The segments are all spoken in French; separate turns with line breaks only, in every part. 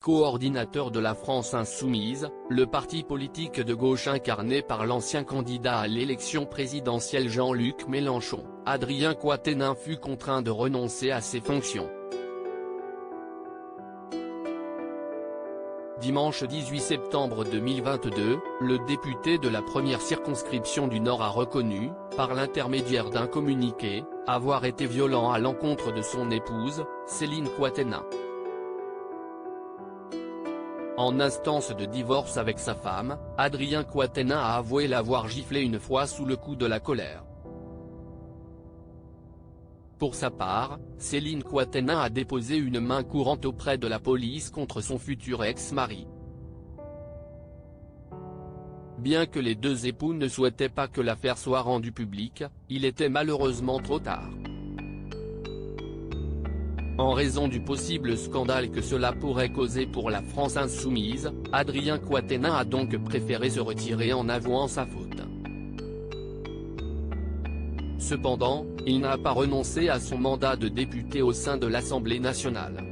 coordinateur de la France Insoumise, le parti politique de gauche incarné par l'ancien candidat à l'élection présidentielle Jean-Luc Mélenchon, Adrien Quatennens fut contraint de renoncer à ses fonctions. Dimanche 18 septembre 2022, le député de la première circonscription du Nord a reconnu, par l'intermédiaire d'un communiqué, avoir été violent à l'encontre de son épouse, Céline Quatennens. En instance de divorce avec sa femme, Adrien Quatennens a avoué l'avoir giflé une fois sous le coup de la colère. Pour sa part, Céline Quatennens a déposé une main courante auprès de la police contre son futur ex-mari. Bien que les deux époux ne souhaitaient pas que l'affaire soit rendue publique, il était malheureusement trop tard. En raison du possible scandale que cela pourrait causer pour la France Insoumise, Adrien Quatennens a donc préféré se retirer en avouant sa faute. Cependant, il n'a pas renoncé à son mandat de député au sein de l'Assemblée nationale.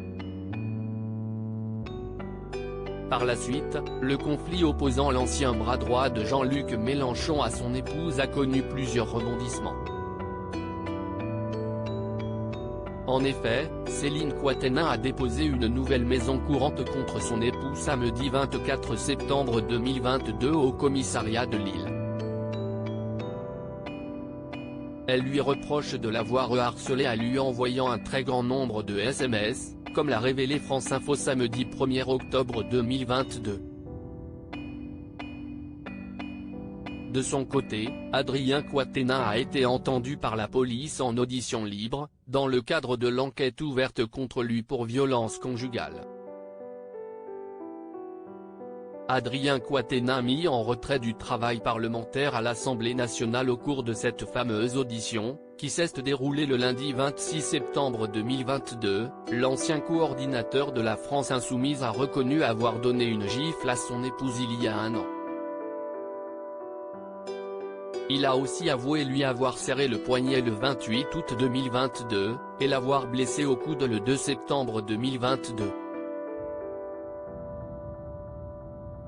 Par la suite, le conflit opposant l'ancien bras droit de Jean-Luc Mélenchon à son épouse a connu plusieurs rebondissements. En effet, Céline Quatennens a déposé une nouvelle maison courante contre son époux samedi 24 septembre 2022 au commissariat de Lille. Elle lui reproche de l'avoir harcelé à lui envoyant un très grand nombre de SMS, comme l'a révélé France Info samedi 1er octobre 2022. De son côté, Adrien Quatennens a été entendu par la police en audition libre, dans le cadre de l'enquête ouverte contre lui pour violence conjugale. Adrien Quatennens mis en retrait du travail parlementaire à l'Assemblée nationale au cours de cette fameuse audition, qui s'est déroulée le lundi 26 septembre 2022, l'ancien coordinateur de la France Insoumise a reconnu avoir donné une gifle à son épouse il y a un an. Il a aussi avoué lui avoir serré le poignet le 28 août 2022, et l'avoir blessé au coude le 2 septembre 2022.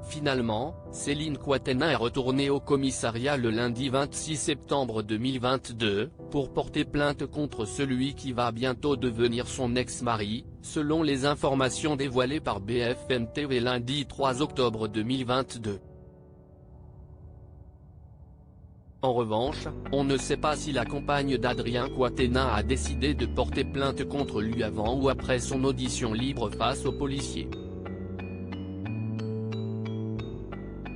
Finalement, Céline Quatennens est retournée au commissariat le lundi 26 septembre 2022, pour porter plainte contre celui qui va bientôt devenir son ex-mari, selon les informations dévoilées par BFM TV lundi 3 octobre 2022. En revanche, on ne sait pas si la compagne d'Adrien Quatennens a décidé de porter plainte contre lui avant ou après son audition libre face aux policiers.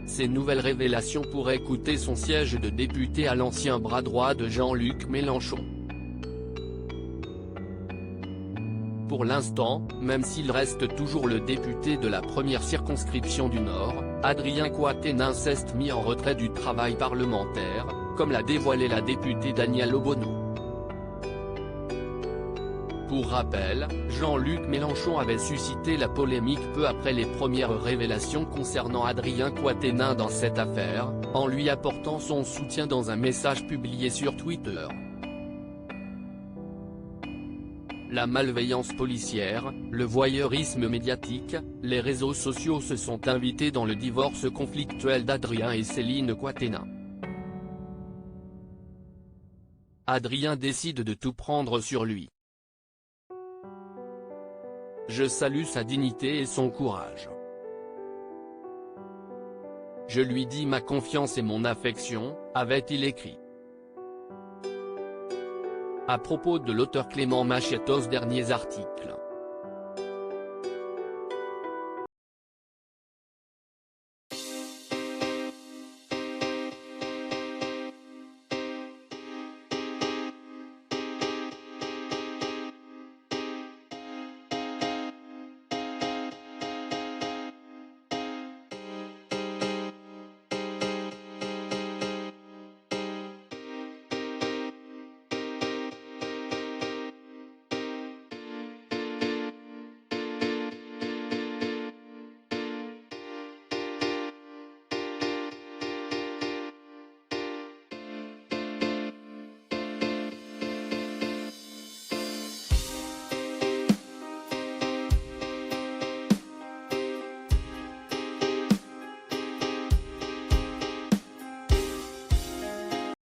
Ces nouvelles révélations pourraient coûter son siège de député à l'ancien bras droit de Jean-Luc Mélenchon. Pour l'instant, même s'il reste toujours le député de la première circonscription du Nord, Adrien Quatennens s'est mis en retrait du travail parlementaire, comme l'a dévoilé la députée Danielle Obono. Pour rappel, Jean-Luc Mélenchon avait suscité la polémique peu après les premières révélations concernant Adrien Quatennens dans cette affaire, en lui apportant son soutien dans un message publié sur Twitter. La malveillance policière, le voyeurisme médiatique, les réseaux sociaux se sont invités dans le divorce conflictuel d'Adrien et Céline Quatennens. Adrien décide de tout prendre sur lui. Je salue sa dignité et son courage. Je lui dis ma confiance et mon affection, avait-il écrit. À propos de l'auteur Clément Machette aux derniers articles.